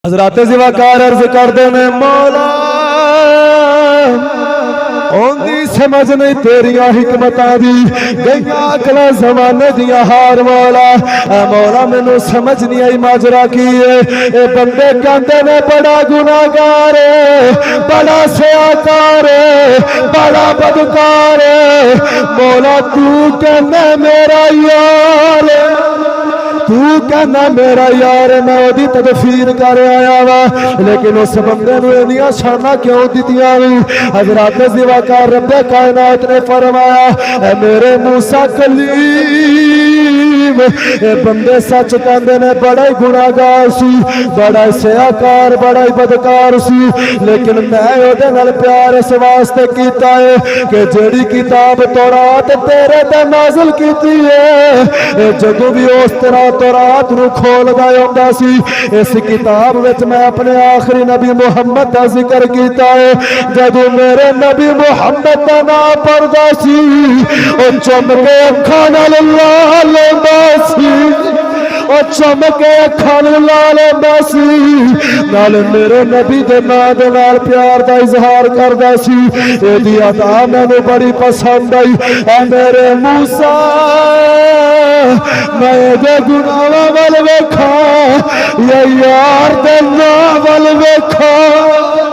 حضرات زواکار عرض کردے نے مولا اوندی سمجھ نہیں تیریاں حکمتاں دی گئیاں اکلا زمانے دیاں ہار مولا اے مولا مینوں سمجھ نہیں آئی ماجرا کی ہے اے بندے کہندے نے بڑا گناہگار ہے بڑا سیاکار ہے بڑا بدکار ہے مولا تو کہنا میرا یار تو کہنا میرا یار میں اودی تدفیر کر آیا وا لیکن اس بندے نو انیاں شاناں کیوں دتیاں وی حضرات زواکار رب کائنات نے فرمایا اے میرے موسیٰ کلیم اے بندے سچ کہندے نے بڑا ہی گناہگار سی بڑا ہی سیاکار بڑا ہی بدکار سی لیکن میں اودے نال پیار اس واسطے کیتا ہے کہ جیڑی کتاب تورات تیرے تے نازل کیتی ہے جدوں بھی اس طرح تورات نو کھول گئے ہوندا سی اس کتاب وچ میں اپنے آخری نبی محمد دا ذکر کیتا ہے جدوں میرے نبی محمد دا نام پڑھدا سی او چمکے اکھاں نال لا لیندا سی او چمکے اکھاں نال لا لیندا سی نال میرے نبی دے نام دے نال پیار دا اظہار کردا سی اے دی عطا مینوں بڑی پسند آئی اے میرے موسیٰ میں دے گناہ وال ویکھاں یا یار دے نام وال ویکھاں